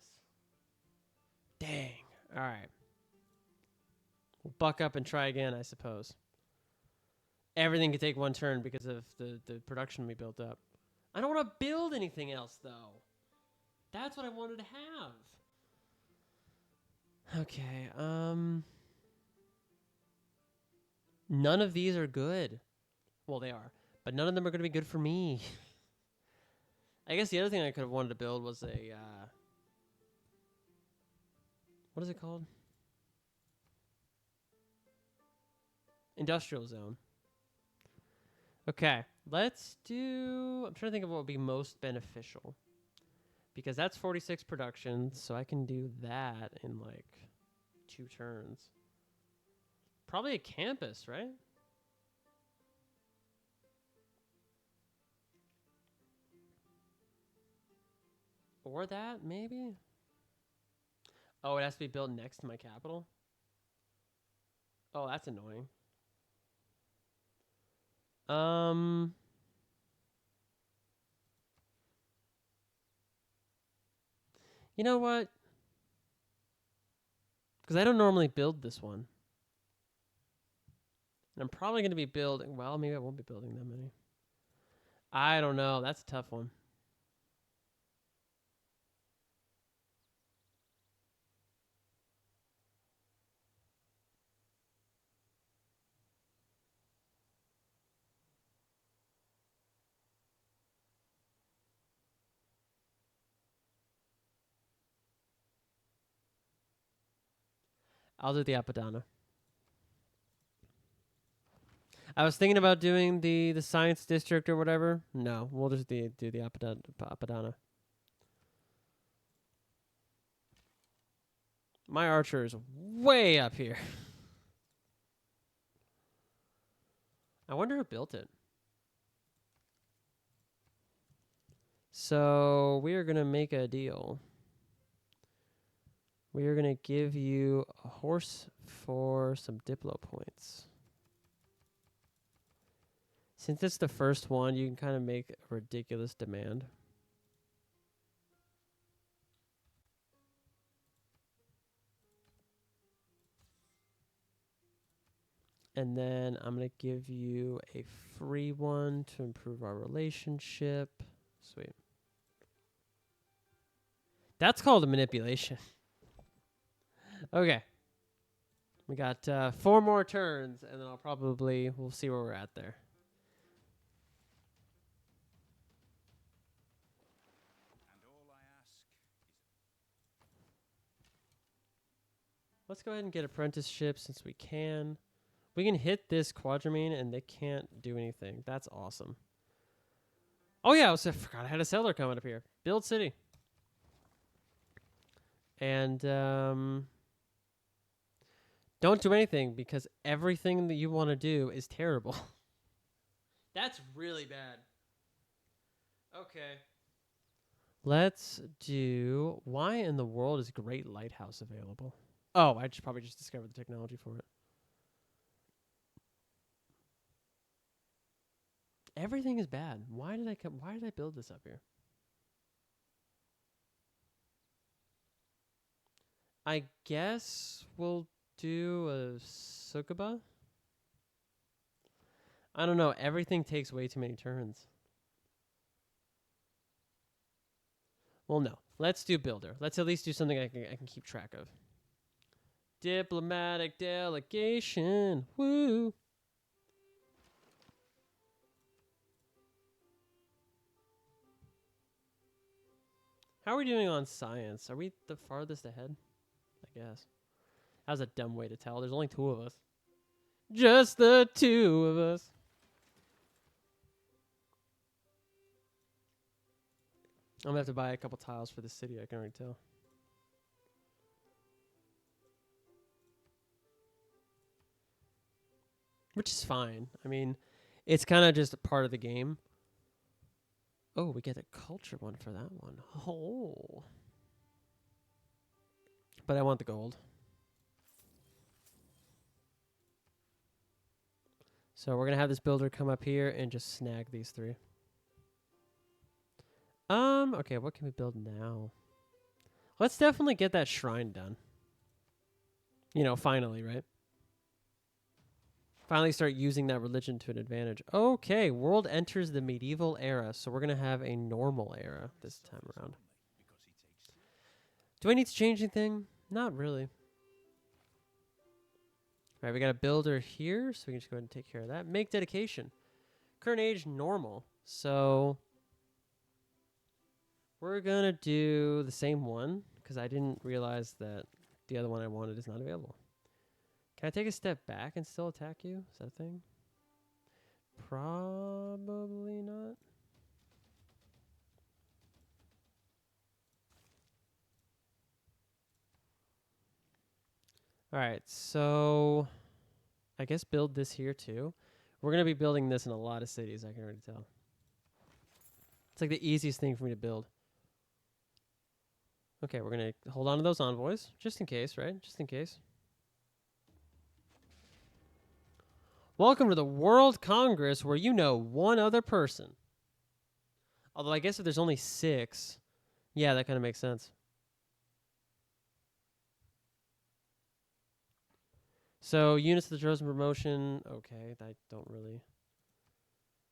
Dang. All right. We'll buck up and try again, I suppose. Everything could take one turn because of the production we built up. I don't want to build anything else, though. That's what I wanted to have. Okay, none of these are good. Well, they are. But none of them are going to be good for me. I guess the other thing I could have wanted to build was a... what is it called? Industrial zone. Okay, let's do... I'm trying to think of what would be most beneficial. Because that's 46 production, so I can do that in like 2 turns. Probably a campus, right? Or that, maybe? Oh, it has to be built next to my capital? Oh, that's annoying. You know what? Because I don't normally build this one. And I'm probably going to be building... Well, maybe I won't be building that many. I don't know. That's a tough one. I'll do the Apadana. I was thinking about doing the science district or whatever. No, we'll just do the Apadana. My archer is way up here. I wonder who built it. So we are going to make a deal. We are going to give you a horse for some Diplo points. Since it's the first one, you can kind of make a ridiculous demand. And then I'm going to give you a free one to improve our relationship. Sweet. That's called a manipulation. Okay. We got 4 more turns, and then we'll see where we're at there. And all I ask is... Let's go ahead and get apprenticeship since we can. We can hit this quadramine, and they can't do anything. That's awesome. Oh, yeah, I forgot I had a settler coming up here. Build city. And don't do anything because everything that you want to do is terrible. That's really bad. Okay. Let's do... Why in the world is Great Lighthouse available? Oh, I probably just discovered the technology for it. Everything is bad. Why did I build this up here? I guess we'll do a Sukuba. I don't know. Everything takes way too many turns. Well, no. Let's do builder. Let's at least do something I can keep track of. Diplomatic delegation. Woo. How are we doing on science? Are we the farthest ahead? I guess. That was a dumb way to tell. There's only 2 of us. Just the 2 of us. I'm going to have to buy a couple tiles for the city, I can already tell. Which is fine. I mean, it's kind of just a part of the game. Oh, we get a culture one for that one. Oh. But I want the gold. So we're going to have this builder come up here and just snag these 3. Okay, what can we build now? Let's definitely get that shrine done. You know, finally, right? Finally start using that religion to an advantage. Okay, world enters the medieval era, so we're going to have a normal era this time around. Do I need to change anything? Not really. All right, we got a builder here, so we can just go ahead and take care of that. Make dedication. Current age, normal. So we're going to do the same one because I didn't realize that the other one I wanted is not available. Can I take a step back and still attack you? Is that a thing? Probably not. All right, so I guess build this here too. We're going to be building this in a lot of cities, I can already tell. It's like the easiest thing for me to build. Okay, we're going to hold on to those envoys, just in case, right? Just in case. Welcome to the World Congress where you know one other person. Although I guess if there's only 6, yeah, that kind of makes sense. So units of the chosen promotion, okay, I don't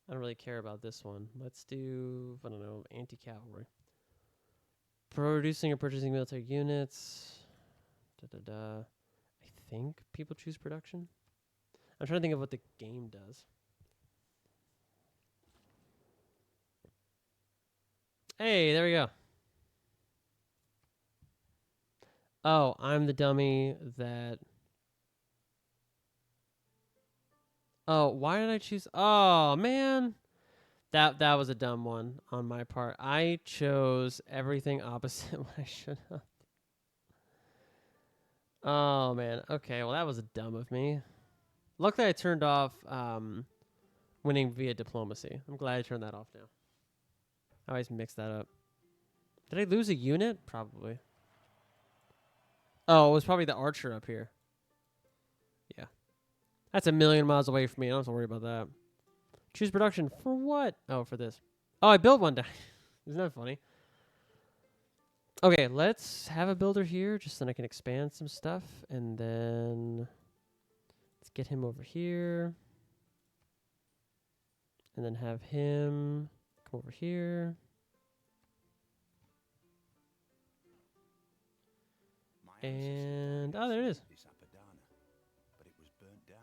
really care about this one. Let's do, I don't know, anti-cavalry. Producing or purchasing military units. I think people choose production. I'm trying to think of what the game does. Hey, there we go. Oh, I'm the dummy that... Oh, why did I choose... Oh, man. That was a dumb one on my part. I chose everything opposite what I should have. Oh, man. Okay, well, that was dumb of me. Luckily, I turned off winning via diplomacy. I'm glad I turned that off now. I always mix that up. Did I lose a unit? Probably. Oh, it was probably the archer up here. Yeah. That's a million miles away from me. I don't have to worry about that. Choose production for what? Oh, for this. Oh, I built one down. Isn't that funny? Okay, let's have a builder here just so I can expand some stuff. And then let's get him over here. And then have him come over here. And, oh, there it is. This Apadana, but it was burnt down.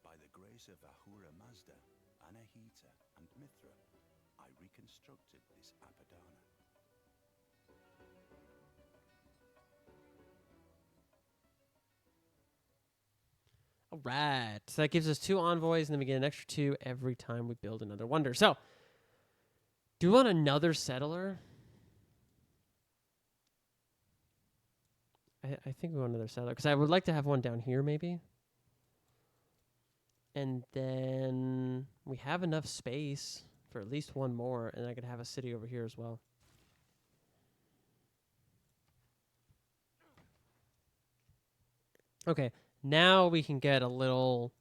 By the grace of Ahura Mazda, Anahita, and Mithra, I reconstructed this Apadana. All right. So that gives us 2 envoys, and then we get an extra 2 every time we build another wonder. So, do we want another settler? I think we want another settler, because I would like to have one down here, maybe. And then we have enough space for at least one more, and I could have a city over here as well. Okay, now we can get a little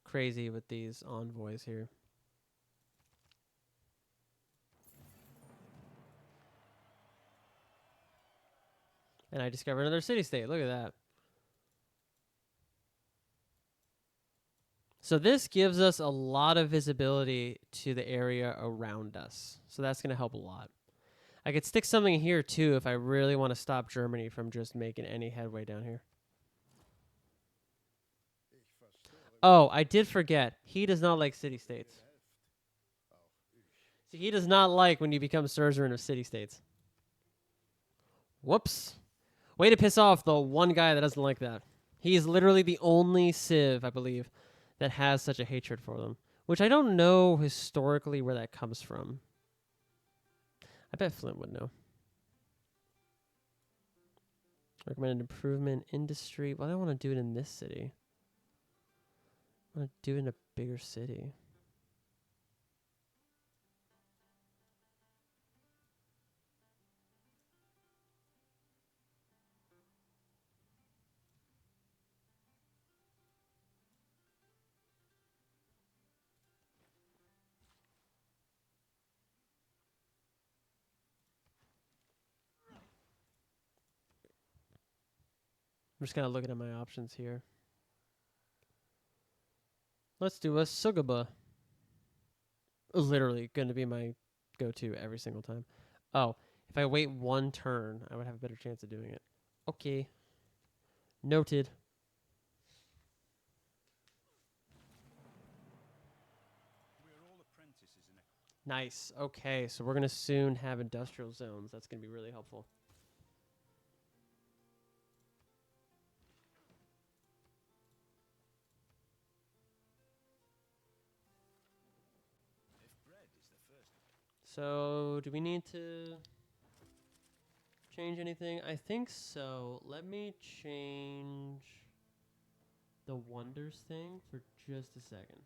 crazy with these envoys here. And I discovered another city-state. Look at that. So this gives us a lot of visibility to the area around us. So that's going to help a lot. I could stick something here, too, if I really want to stop Germany from just making any headway down here. Oh, I did forget. He does not like city-states. See, he does not like when you become suzerain of city-states. Whoops. Way to piss off the one guy that doesn't like that. He is literally the only civ, I believe, that has such a hatred for them. Which I don't know historically where that comes from. I bet Flint would know. Recommended improvement industry. Well, I don't want to do it in this city. I want to do it in a bigger city. I'm just kind of looking at my options here. Let's do a Sugaba. Literally going to be my go-to every single time. Oh, if I wait one turn, I would have a better chance of doing it. Okay. Noted. We're all apprentices in a Nice. Okay, so we're going to soon have industrial zones. That's going to be really helpful. if bread is the first. So, do we need to change anything? I think so. Let me change the wonders thing for just a second.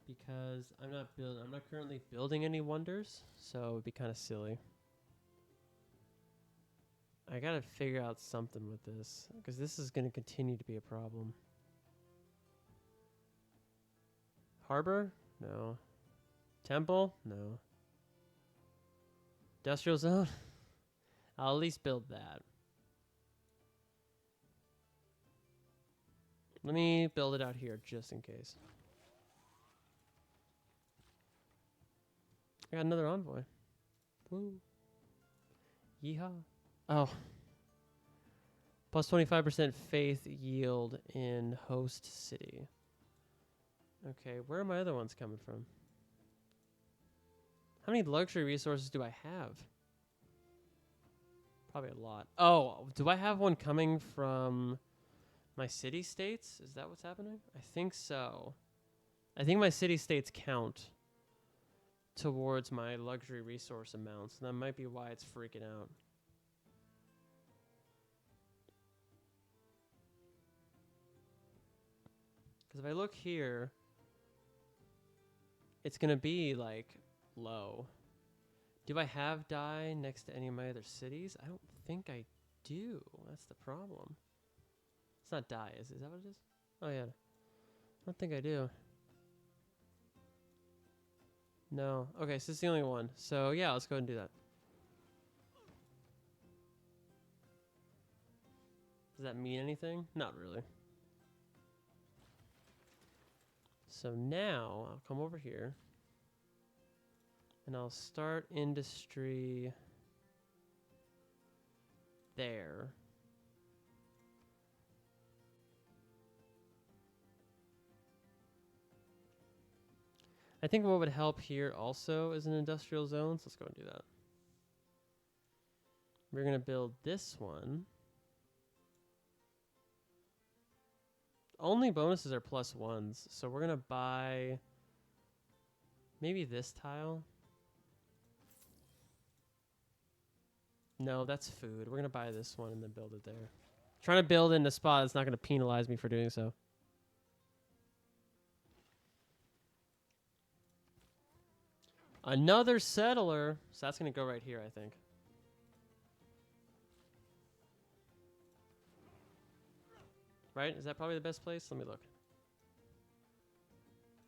Because I'm not currently building any wonders, so it would be kind of silly. I got to figure out something with this because this is going to continue to be a problem. Harbor? No. Temple? No. Industrial zone? I'll at least build that. Let me build it out here just in case. I got another envoy. Woo. Yeehaw. Oh. Plus 25% faith yield in host city. Okay, where are my other ones coming from? How many luxury resources do I have? Probably a lot. Oh, do I have one coming from my city states? Is that what's happening? I think so. I think my city states count towards my luxury resource amounts. And that might be why it's freaking out. Because if I look here, it's going to be like low. Do I have dye next to any of my other cities? I don't think I do. That's the problem. It's not dye, is that what it is? Oh, yeah. I don't think I do. No. Okay, so it's the only one. So, yeah, let's go ahead and do that. Does that mean anything? Not really. So now, I'll come over here. And I'll start industry there. I think what would help here also is an industrial zone. So let's go and do that. We're going to build this one. Only bonuses are +1s. So we're going to buy maybe this tile. No, that's food. We're going to buy this one and then build it there. Trying to build in a spot that's not going to penalize me for doing so. Another settler. So that's going to go right here, I think. Right? Is that probably the best place? Let me look.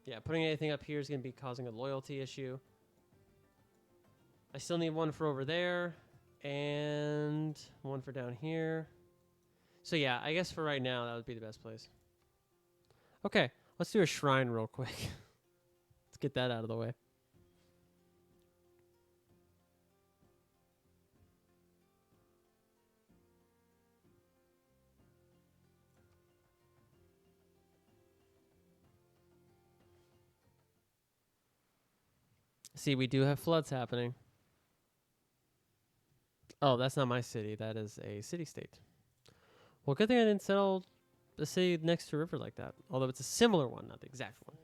Yeah, putting anything up here is going to be causing a loyalty issue. I still need one for over there. And one for down here. So yeah, I guess for right now, that would be the best place. Okay, let's do a shrine real quick. Let's get that out of the way. See, we do have floods happening. Oh, that's not my city. That is a city-state. Well, good thing I didn't settle a city next to a river like that. Although it's a similar one, not the exact one.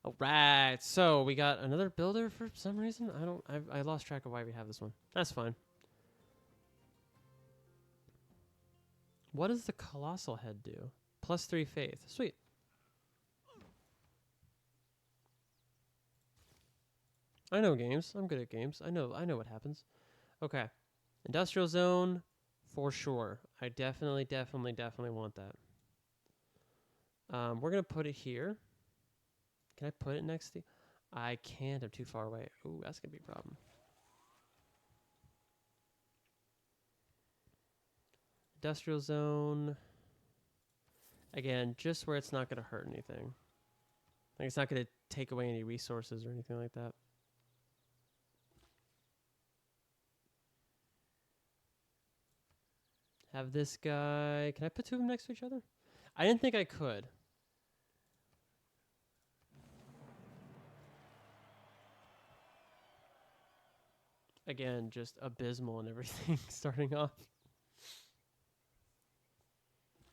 All right, so we got another builder for some reason. I lost track of why we have this one. That's fine. What does the colossal head do? +3 faith. Sweet. I know games. I'm good at games. I know what happens. Okay. Industrial zone for sure. I definitely want that. We're going to put it here. Can I put it next to? I can't. I'm too far away. Ooh, that's going to be a problem. Industrial zone. Again, just where it's not going to hurt anything. Like it's not going to take away any resources or anything like that. Have this guy... Can I put two of them next to each other? I didn't think I could. Again, just abysmal and everything starting off.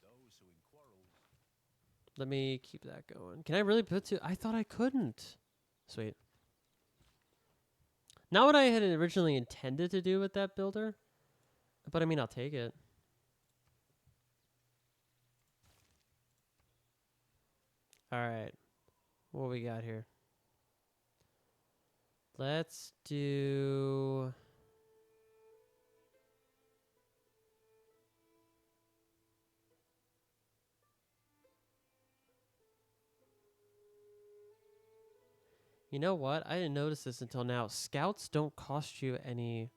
Those who in quarrels Let me keep that going. Can I really put two? I thought I couldn't. Sweet. Not what I had originally intended to do with that builder, but I mean, I'll take it. All right. What we got here? Let's do... You know what? I didn't notice this until now. Scouts don't cost you any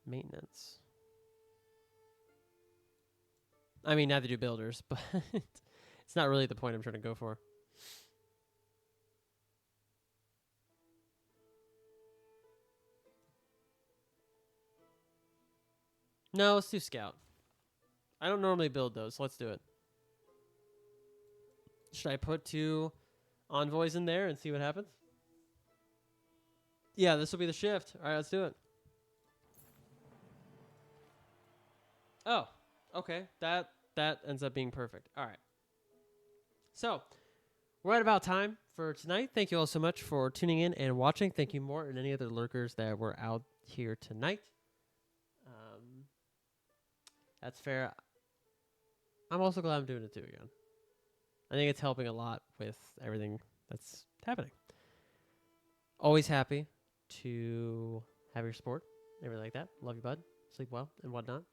maintenance. I mean, neither do builders, but it's not really the point I'm trying to go for. No, let's do scout. I don't normally build those, so let's do it. Should I put two envoys in there and see what happens? Yeah, this will be the shift. All right, let's do it. Oh, okay. That ends up being perfect. All right. So, we're at about time for tonight. Thank you all so much for tuning in and watching. Thank you more and any other lurkers that were out here tonight. That's fair. I'm also glad I'm doing it too again. I think it's helping a lot with everything that's happening. Always happy to have your support, everything like that. Love you, bud. Sleep well and whatnot.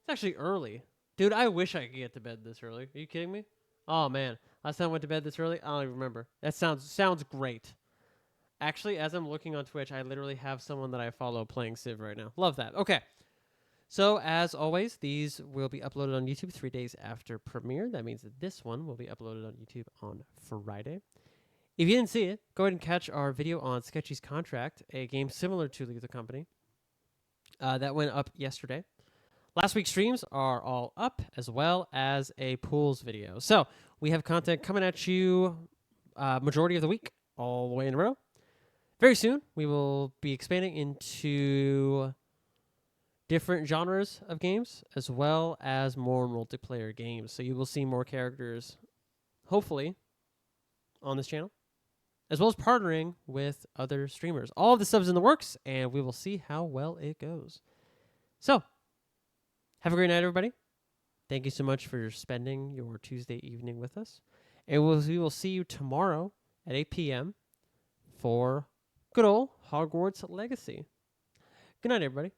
It's actually early. Dude, I wish I could get to bed this early. Are you kidding me? Oh, man. Last time I went to bed this early, I don't even remember. That sounds great. Actually, as I'm looking on Twitch, I literally have someone that I follow playing Civ right now. Love that. Okay. So, as always, these will be uploaded on YouTube 3 days after premiere. That means that this one will be uploaded on YouTube on Friday. If you didn't see it, go ahead and catch our video on Sketchy's Contract, a game similar to League of the Company. That went up yesterday. Last week's streams are all up, as well as a pools video. So, we have content coming at you majority of the week, all the way in a row. Very soon, we will be expanding into different genres of games, as well as more multiplayer games. So you will see more characters, hopefully, on this channel, as well as partnering with other streamers. All of the stuff is in the works, and we will see how well it goes. So, have a great night, everybody. Thank you so much for spending your Tuesday evening with us. And we will see you tomorrow at 8 p.m. for good old Hogwarts Legacy. Good night, everybody.